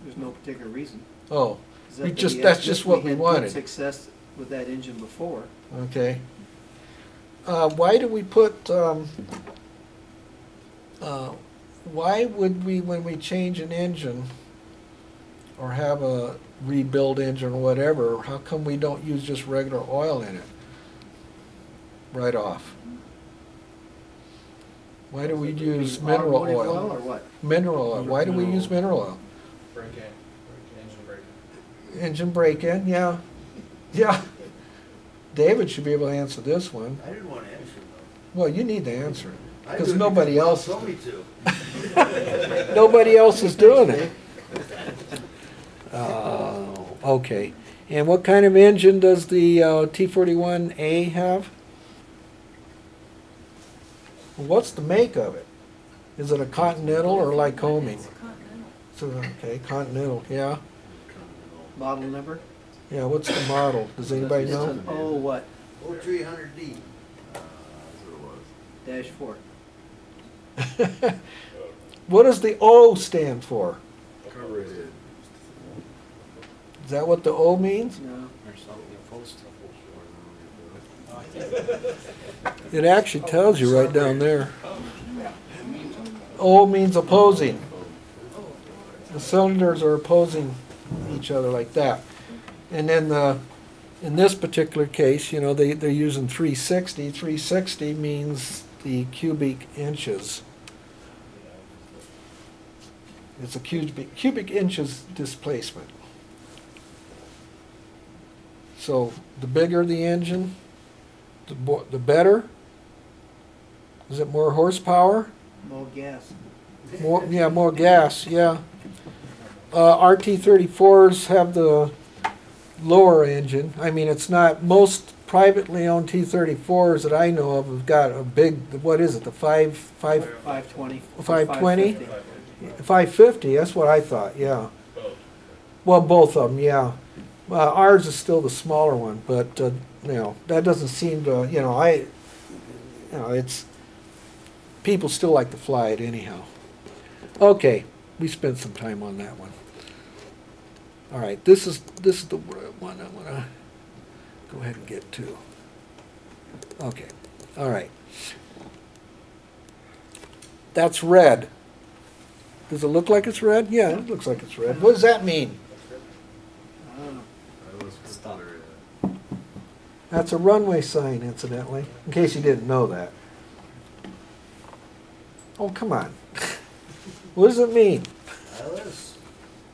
There's no particular reason. Oh, Is we that just, we that's had- just what we had good wanted. success with that engine before. Okay. Why do we put, why would we, when we change an engine or have a rebuild engine or whatever, how come we don't use just regular oil in it right off? Why do we use mineral Automotive oil? or what? Mineral oil. Why do we use mineral oil? Break-in, engine break-in. Engine break-in, yeah. Yeah. David should be able to answer this one. I didn't want to answer though. Well, you need to answer it. I Because do it nobody Bob else, told me to. nobody else is doing it. Okay. And what kind of engine does the T-41A have? What's the make of it? Is it a Continental or Lycoming? It's a Continental. So, okay, Continental, yeah. Model number? Yeah, what's the model? Does anybody It's know? an O what? 0300D. Dash 4. What does the O stand for? Carbureted. Is that what the O means? No. It actually tells you right down there. O means opposing. The cylinders are opposing each other like that. And then in this particular case, they're using 360. 360 means the cubic inches. It's a cubic inches displacement. So the bigger the engine, the better. Is it more horsepower? More gas. More gas, yeah. RT-34s have the lower engine. I mean, it's not, most privately owned T-34s that I know of have got a big, what is it, the 520. 520? 550, that's what I thought, yeah. Well, both of them, yeah. Well, ours is still the smaller one, but, you know, that doesn't seem to, you know, it's, people still like to fly it anyhow. Okay, we spent some time on that one. All right, this is the one I want to go ahead and get to. Okay, all right. That's red. Does it look like it's red? Yeah, it looks like it's red. What does that mean? That's a runway sign, incidentally, in case you didn't know that. Oh, come on. What does it mean? ILS.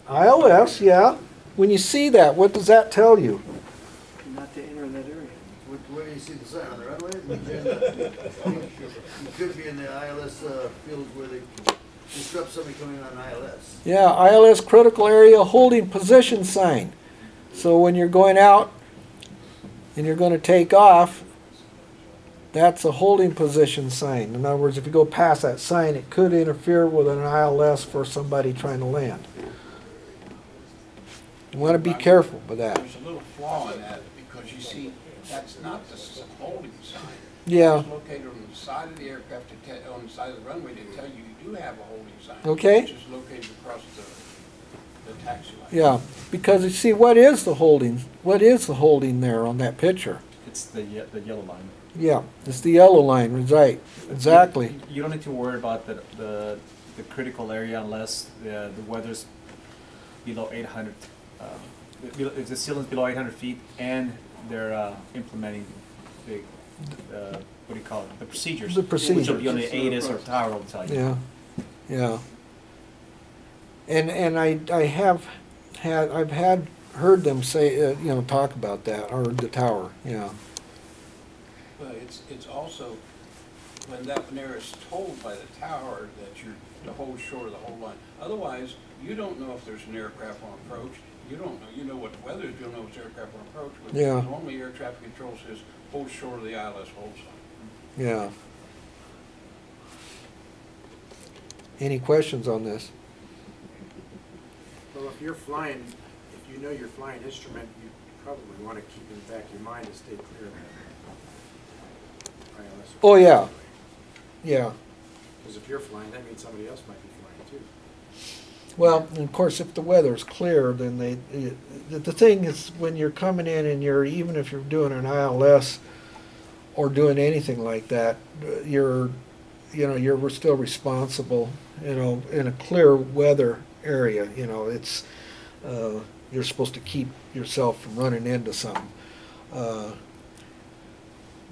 ILS, yeah. When you see that, what does that tell you? Not to enter that area. Where do you see the sign, on the runway? You could be in the ILS field where they disrupt somebody coming on ILS. Yeah, ILS critical area holding position sign. So when you're going out and you're going to take off, that's a holding position sign. In other words, if you go past that sign, it could interfere with an ILS for somebody trying to land. You want to be careful with that. There's a little flaw in that, because you see, that's not the holding sign. Yeah. It's located on the side of the aircraft, on the side of the runway to tell you you do have a holding sign. Okay. Which is located across the taxiway. Yeah, because you see, what is the holding? What is the holding there on that picture? It's the yellow line. Yeah, it's the yellow line, right? Exactly. You don't need to worry about the critical area unless the weather's below 800. If the ceiling's below 800 feet and they're implementing the what do you call it? The procedures. The procedures. Which will be on the ATIS or tower will tell you. Yeah, yeah. And I've heard them say, you know, talk about that, or the tower, yeah. But it's also, when that air is told by the tower that you're to hold short of the whole line. Otherwise, you don't know if there's an aircraft on approach. You don't know. You know what the weather is. You don't know if there's aircraft on approach. But Yeah. normally, air traffic control says hold short of the ILS hold sign. Yeah. Any questions on this? Well, if you're flying, if you know you're flying instrument, you probably want to keep in the back of your mind to stay clear of that ILS. Oh, yeah. Yeah. Because if you're flying, that means somebody else might be flying too. Well, and of course, if the weather's clear, then the thing is, when you're coming in and even if you're doing an ILS or doing anything like that, you're still responsible, you know, in a clear weather area. You know, it's, you're supposed to keep yourself from running into something.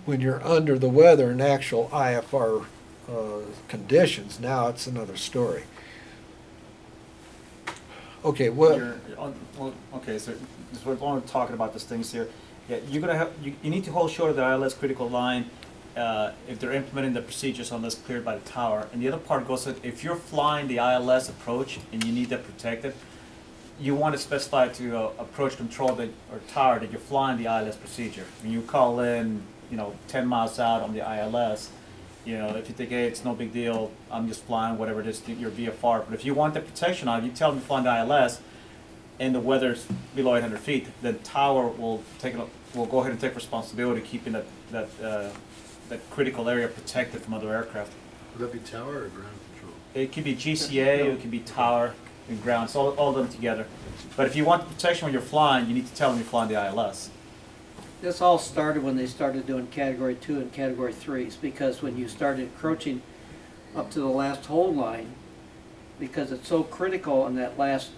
When you're under the weather in actual IFR conditions, now it's another story. Okay, what? Okay, so we're only talking about these things here. Yeah, you're gonna have you need to hold short of the ILS critical line if they're implementing the procedures unless cleared by the tower. And the other part goes that if you're flying the ILS approach and you need that protected, you want to specify to approach control or tower that you're flying the ILS procedure. When you call in, 10 miles out on the ILS, if you think, hey, it's no big deal, I'm just flying whatever it is, your VFR. But if you want the protection on it, you tell them you're flying the ILS and the weather's below 800 feet, then tower will go ahead and take responsibility keeping that critical area protected from other aircraft. Would that be tower or ground control? It could be GCA, it could be tower and ground, it's all done together. But if you want protection when you're flying, you need to tell them you're flying the ILS. This all started when they started doing Category 2 and Category 3s, because when you started encroaching up to the last hold line, because it's so critical in that last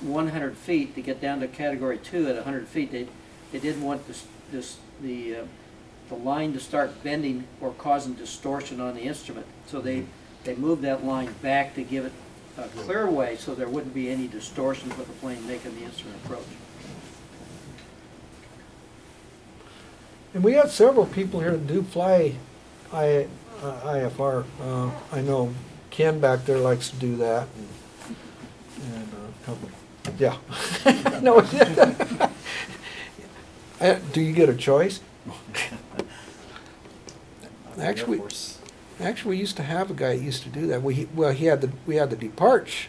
100 feet to get down to Category 2 at 100 feet, they didn't want the line to start bending or causing distortion on the instrument. So they moved that line back to give it a clear way so there wouldn't be any distortion with the plane making the instrument approach. And we have several people here that do fly IFR. I know Ken back there likes to do that. And a couple. Yeah. No. Do you get a choice? Actually, we used to have a guy that used to do that. We had the Deparch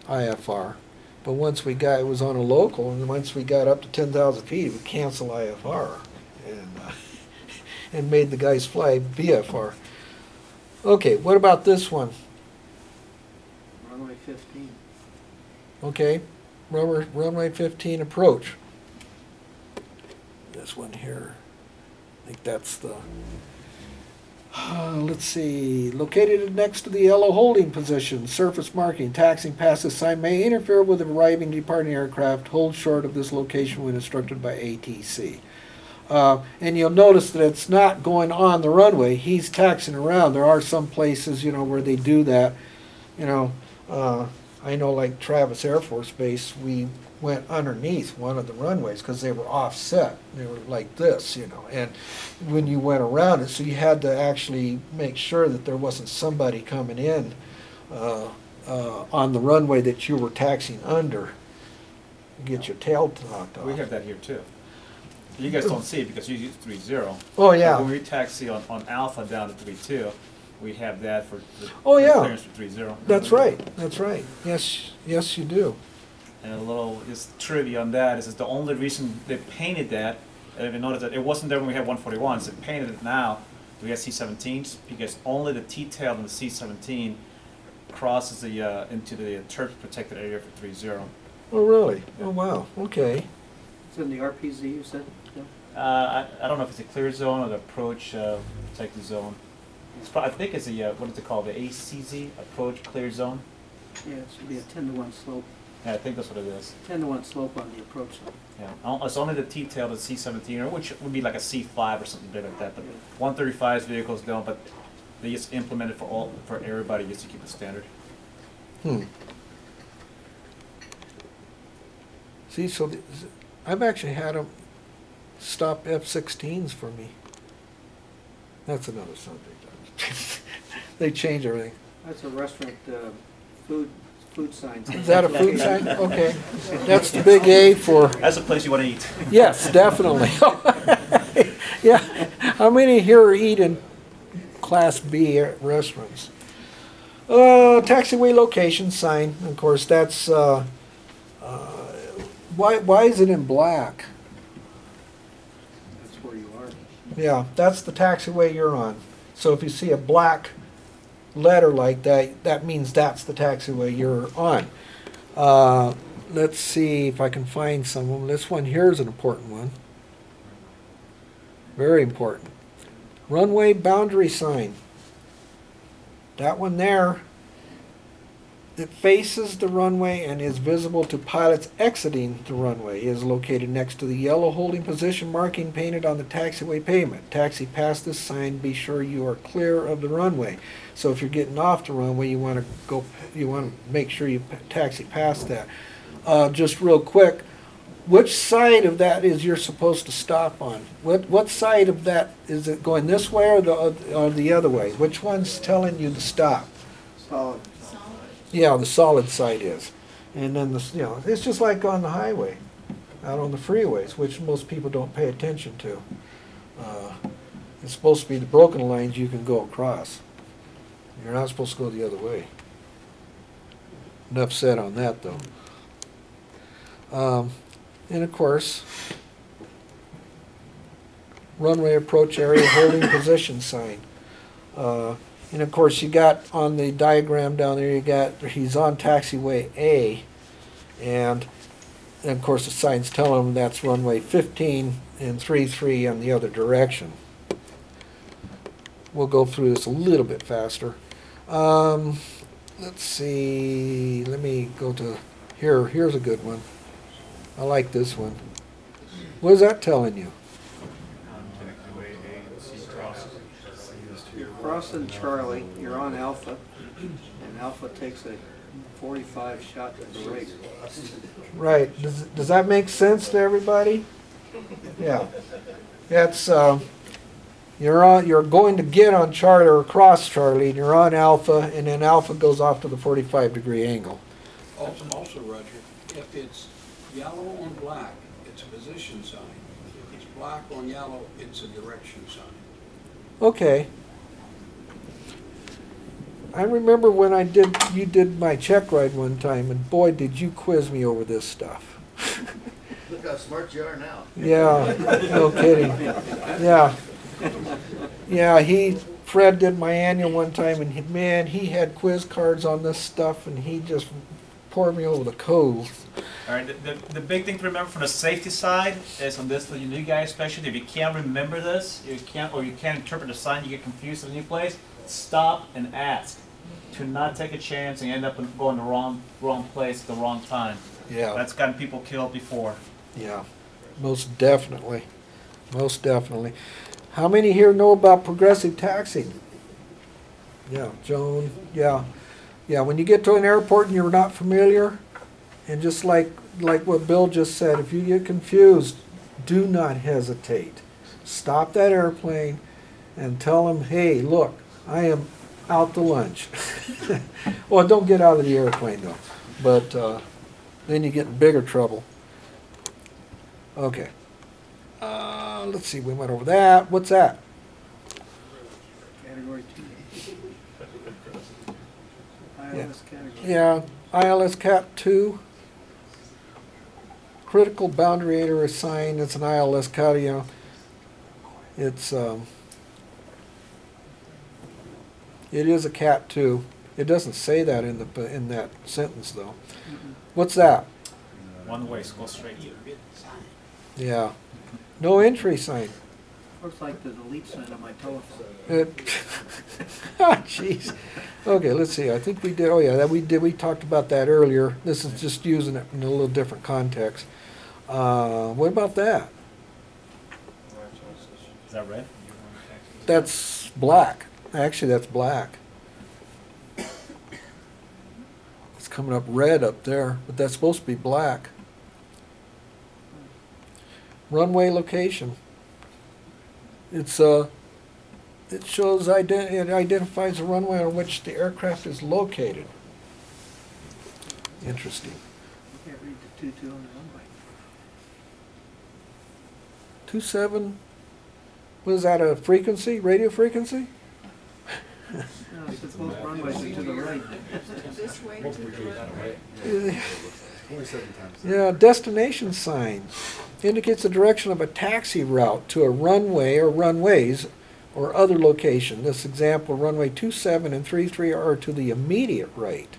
IFR, But once we got, it was on a local, and once we got up to 10,000 feet, we canceled IFR and made the guys fly VFR. Okay, what about this one? Runway 15. Okay, runway 15 approach. This one here, I think that's the, let's see, located next to the yellow holding position, surface marking, taxiing past this sign may interfere with arriving departing aircraft, hold short of this location when instructed by ATC. And you'll notice that it's not going on the runway, he's taxiing around. There are some places, you know, where they do that, you know. I know, like Travis Air Force Base, we went underneath one of the runways because they were offset. They were like this, you know, and when you went around it, so you had to actually make sure that there wasn't somebody coming in on the runway that you were taxiing under. Get your tail knocked off. We have that here too. You guys don't see it because you use 3.0. Oh, yeah. But when we taxi on Alpha down to 3.2, we have that for the clearance for 3.0. That's right. That's right. Yes, yes, you do. And a little just trivia on that is the only reason they painted that, and if you notice that it wasn't there when we had 141s, they painted it now we have C-17s because only the T-tail and the C-17 crosses the into the turf protected area for 3.0. Oh, really? Oh, wow. Okay. It's in the RPZ, you said? I don't know if it's a clear zone or the approach protected zone. I think it's a, what is it called, the ACZ, approach clear zone? Yeah, it should be a 10-to-1 slope. Yeah, I think that's what it is. 10-to-1 slope on the approach zone. Yeah, it's only the T-tail, the C-17, or which would be like a C5 or something big like that. But 135's vehicles don't, but they just implement it for everybody just to keep it standard. See, so I've actually had them stop F-16s for me. That's another subject. They change everything. That's a restaurant food sign. Is that a food sign? Okay. That's the big A for... That's a place you want to eat. Yes, definitely. Yeah. How many here are eating Class B restaurants? Taxiway location sign. Of course, that's... why is it in black? That's where you are. Yeah, that's the taxiway you're on. So if you see a black letter like that, that means that's the taxiway you're on. Let's see if I can find some of them. This one here is an important one. Very important. Runway boundary sign. That one there, it faces the runway and is visible to pilots exiting the runway. It is located next to the yellow holding position marking painted on the taxiway pavement. Taxi past this sign, be sure you are clear of the runway. So if you're getting off the runway, you want to make sure you taxi past that. Just real quick, which side of that is you're supposed to stop on? What side of that is it going this way or the other way? Which one's telling you to stop? Solid. Yeah, the solid side is. And then it's just like on the highway, out on the freeways, which most people don't pay attention to. It's supposed to be the broken lines you can go across. You're not supposed to go the other way. Enough said on that, though. And of course, runway approach area holding position sign. And of course, you got on the diagram down there, he's on taxiway A, and of course the sign's telling him that's runway 15 and 33 on the other direction. We'll go through this a little bit faster. Let's see, let me go to here. Here's a good one. I like this one. What is that telling you? You're crossing Charlie, you're on Alpha, and Alpha takes a 45 shot to the right. Right. Does that make sense to everybody? Yeah. That's you're going to get on Charlie or across Charlie, and you're on Alpha, and then Alpha goes off to the 45-degree angle. Also, Roger, if it's yellow on black, it's a position sign. If it's black on yellow, it's a direction sign. Okay. I remember when you did my check ride one time, and boy, did you quiz me over this stuff. Look how smart you are now. Yeah, no kidding. Yeah. Yeah, Fred did my annual one time, and man, he had quiz cards on this stuff, and he just poured me over the coals. All right, the big thing to remember from the safety side is on this, for you new guys especially, if you can't remember this, you can't interpret the sign, you get confused in a new place, stop and ask. To not take a chance and end up going the wrong place at the wrong time. Yeah. That's gotten people killed before. Yeah, most definitely. Most definitely. How many here know about progressive taxing? Yeah, Joan, yeah. Yeah, when you get to an airport and you're not familiar, and just like what Bill just said, if you get confused, do not hesitate. Stop that airplane and tell them, hey, look, I am out to lunch. Well, don't get out of the airplane though, but then you get in bigger trouble. Okay. Let's see, we went over that. What's that? Category 2. ILS category. Yeah, ILS Cap 2. Critical boundary area sign. It's an ILS category. It's it is a Cat 2. It doesn't say that in that sentence though. What's that? One way, go straight. Yeah. No entry sign. Looks like the delete sign on my telephone. Jeez. Okay, let's see. I think we did. Oh yeah, we talked about that earlier. This is just using it in a little different context. What about that? Is that red? That's black. Actually, that's black. It's coming up red up there, but that's supposed to be black. Runway location. It shows it identifies the runway on which the aircraft is located. Interesting. You can't read the 22 on the runway. 27. What is that? A frequency? Radio frequency? No, it's the both runways are to the right. This way to the right. Yeah, destination sign indicates the direction of a taxi route to a runway or runways or other location. This example, runway 27 and 33 are to the immediate right.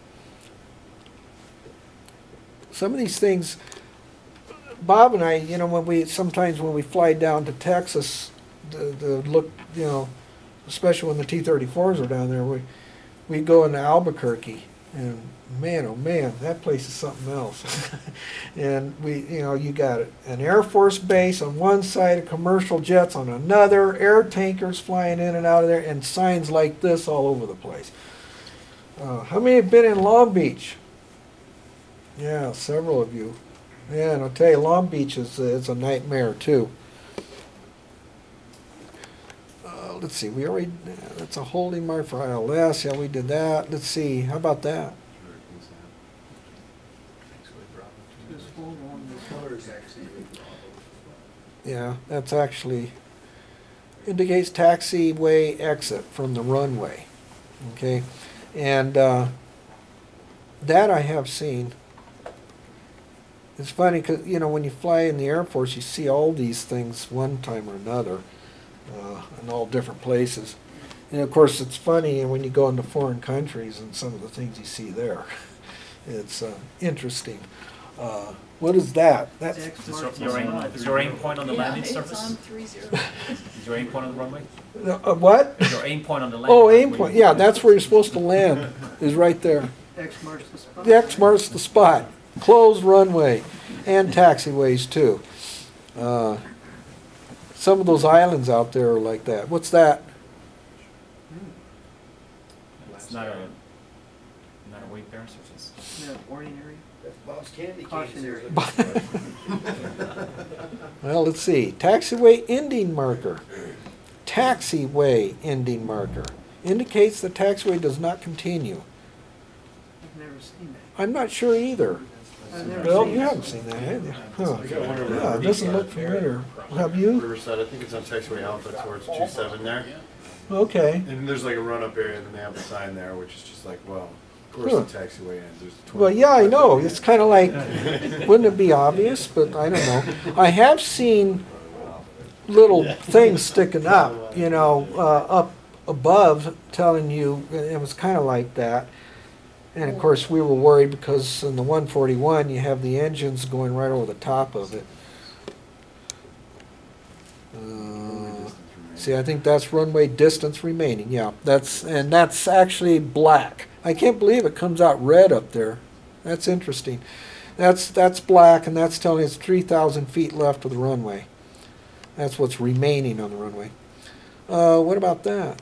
Some of these things, Bob and I, sometimes when we fly down to Texas, the look, especially when the T-34s are down there, we go into Albuquerque, and man, oh man, that place is something else. And you got an Air Force base on one side, commercial jets on another, air tankers flying in and out of there, and signs like this all over the place. How many have been in Long Beach? Yeah, several of you. Yeah, and I'll tell you, Long Beach is a nightmare too. Let's see, that's a holding mark for ILS. Yeah, we did that. Let's see, how about that? Yeah, that's actually indicates taxiway exit from the runway. Okay, and that I have seen. It's funny because when you fly in the Air Force, you see all these things one time or another. In all different places. And of course it's funny when you go into foreign countries and some of the things you see there. It's interesting. What is that? That's is your aim point on the landing surface? It's on 30. Is your aim point on the runway? what? Is your aim point on the landing? Oh, aim point. Yeah, that's where you're supposed to land, is right there. X marks the spot. The X marks the spot. Closed runway and taxiways too. Some of those islands out there are like that. What's that? It's not a weight bearing surface. Yeah, warning area. That's Bob's candy Caution canes. area. Well, let's see. Taxiway ending marker. Taxiway ending marker indicates the taxiway does not continue. I've never seen that. I'm not sure either. I've never Bill, seen you that. haven't seen that, have you? Huh. Yeah, it doesn't look familiar. Have you? Riverside, I think it's on taxiway Alpha towards 27 there. Okay. And there's like a run-up area, and then they have a sign there, which is just like, well, of course Huh. the taxiway ends. There's 20 Well, yeah, I know. It's kind of like, wouldn't it be obvious? But I don't know. I have seen little things sticking up, you know, up above telling you, it was kind of like that. And of course, we were worried because in the 141, you have the engines going right over the top of it. See, I think that's runway distance remaining. Yeah, that's actually black. I can't believe it comes out red up there. That's interesting. That's black, and that's telling us 3,000 feet left of the runway. That's what's remaining on the runway. What about that?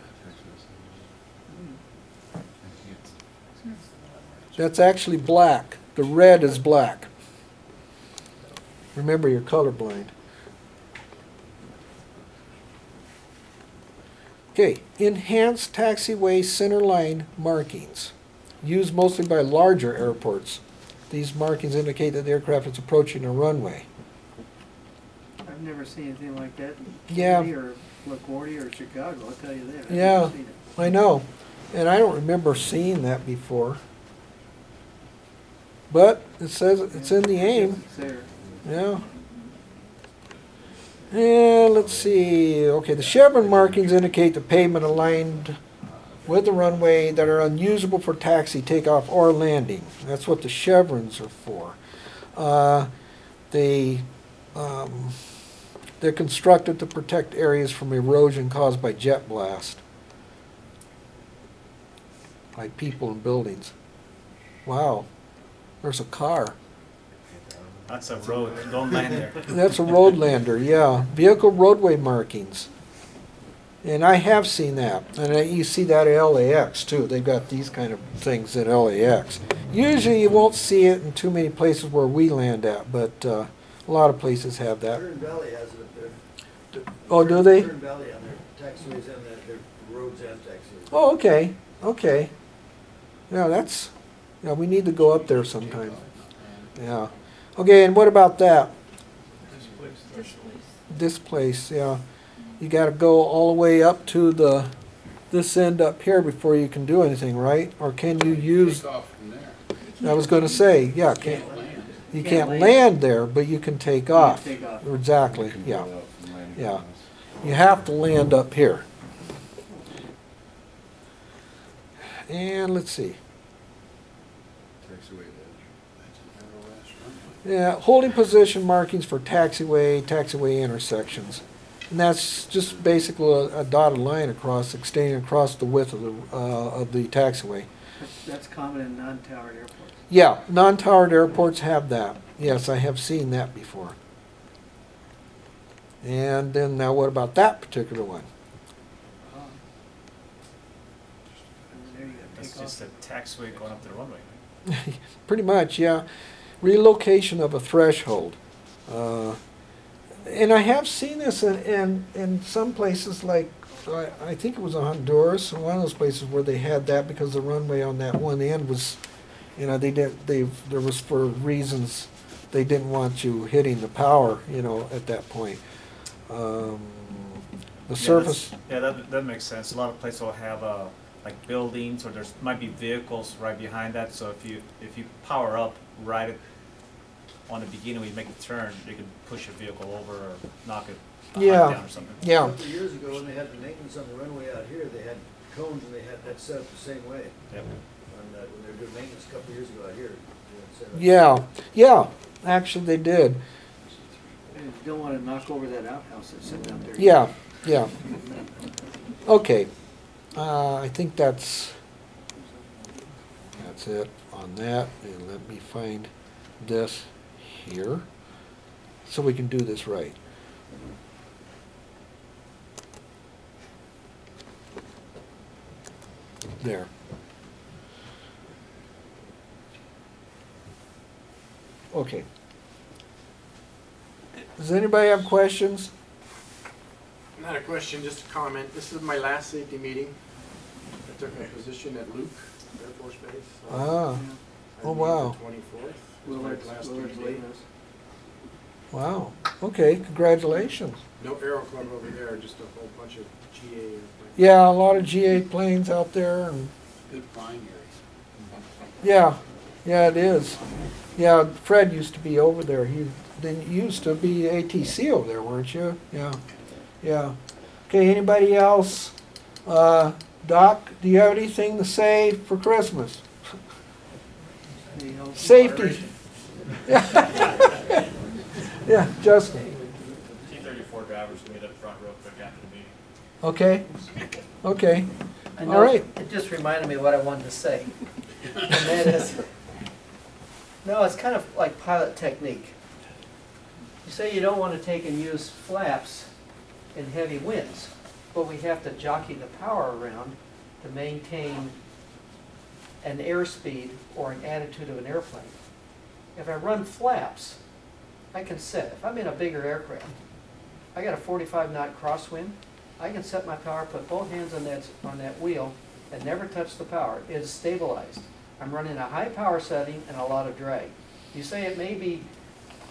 That's actually black. The red is black. Remember, you're colorblind. Okay, enhanced taxiway center line markings, used mostly by larger airports. These markings indicate that the aircraft is approaching a runway. I've never seen anything like that in Yeah. Kennedy or LaGuardia or Chicago, I'll tell you that. I've Yeah. never seen it. I know, and I don't remember seeing that before. But it says it's in the aim. It's there. Yeah. And let's see. Okay, the chevron markings indicate the pavement aligned with the runway that are unusable for taxi, takeoff, or landing. That's what the chevrons are for. They're constructed to protect areas from erosion caused by jet blast, by people and buildings. Wow, there's a car. That's a road, don't land there. That's a road lander, yeah. Vehicle roadway markings. And I have seen that. And you see that at LAX too. They've got these kind of things at LAX. Usually you won't see it in too many places where we land at, but a lot of places have that. Kern Valley has it up there. Oh, do they? Kern Valley on their taxiways and their roads and taxiways. Oh, okay, okay. Yeah, yeah, we need to go up there sometime. Yeah. Okay, and what about that? This place, yeah. You gotta go all the way up to this end up here before you can do anything, right? Or can you use, Take off from there. I was gonna say, yeah, you can't land there, but you can take off. Take off. Exactly, yeah, yeah. You have to land up here. And let's see. Yeah, holding position markings for taxiway intersections. And that's just basically a dotted line across, extending across the width of the taxiway. That's common in non-towered airports. Yeah, non-towered airports have that. Yes, I have seen that before. And then now what about that particular one? And there you go, That's take just off. a taxiway going up to the runway. Pretty much, yeah. Relocation of a threshold. And I have seen this in some places like, I think it was in Honduras, one of those places where they had that because the runway on that one end was, you know, there was for reasons they didn't want you hitting the power, you know, at that point. The surface. Yeah, that makes sense. A lot of places will have like buildings, or there's might be vehicles right behind that. So if you power up right on the beginning when you make a turn, you can push your vehicle over or knock it down or something. Yeah. A couple of years ago, when they had the maintenance on the runway out here, they had cones and they had that set up the same way. Yep. When they were doing maintenance a couple of years ago out here. they had set up- Yeah, yeah, actually they did. You don't want to knock over that outhouse that's sitting out there. Yeah, yeah. Okay, I think that's it on that. And let me find this here so we can do this right. There. Okay. Does anybody have questions? Not a question, just a comment. This is my last safety meeting. I took a position at Luke Air Force Base. Ah, I oh leave wow. the 24th. Willard's Last leaving Tuesday. us. Wow. Okay, congratulations. No Aero Club over there, just a whole bunch of GA airplanes. Yeah, a lot of GA planes out there, and Good flying area. yeah, yeah, it is. Yeah, Fred used to be over there. You used to be ATC over there, weren't you? Yeah, yeah. Okay, anybody else? Doc, do you have anything to say for Christmas? Safety. Yeah, Justin. T-34 drivers meet up front real quick after the meeting. Okay, okay. I All know, right. it just reminded me of what I wanted to say. And that is, no, it's kind of like pilot technique. You say you don't want to take and use flaps in heavy winds, but we have to jockey the power around to maintain an airspeed or an attitude of an airplane. If I run flaps, I can set. If I'm in a bigger aircraft, I got a 45 knot crosswind, I can set my power, put both hands on that wheel, and never touch the power. It is stabilized. I'm running a high power setting and a lot of drag. You say it may be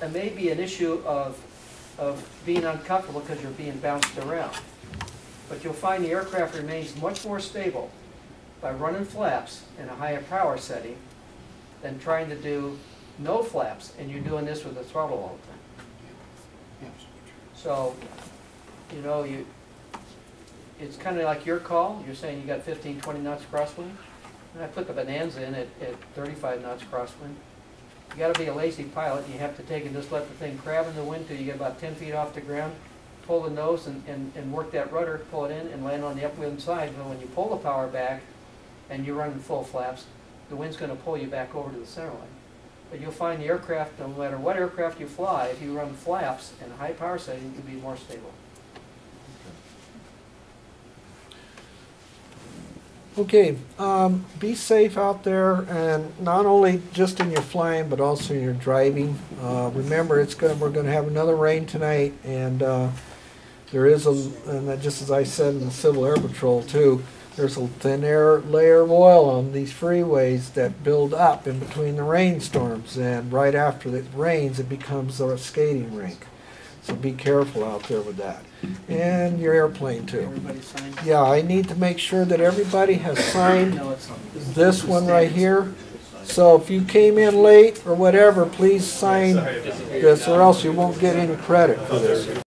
an issue of being uncomfortable because you're being bounced around. But you'll find the aircraft remains much more stable by running flaps in a higher power setting than trying to do no flaps, and you're doing this with the throttle all the time. So, you know, it's kind of like your call. You're saying you got 15, 20 knots crosswind. And I put the Bonanza in at 35 knots crosswind. You got to be a lazy pilot. You have to take and just let the thing crab in the wind till you get about 10 feet off the ground, pull the nose and work that rudder, pull it in, and land on the upwind side. But when you pull the power back and you're running full flaps, the wind's going to pull you back over to the center line. But you'll find the aircraft, no matter what aircraft you fly, if you run flaps in a high power setting, you'll be more stable. Okay, be safe out there, and not only just in your flying, but also in your driving. Remember, we're going to have another rain tonight, and there is and just as I said in the Civil Air Patrol too, there's a thin air layer of oil on these freeways that build up in between the rainstorms, and right after it rains, it becomes a skating rink. So be careful out there with that. And your airplane too. Everybody signed? Yeah, I need to make sure that everybody has signed this one right here. So if you came in late or whatever, please sign this, or else you won't get any credit for this.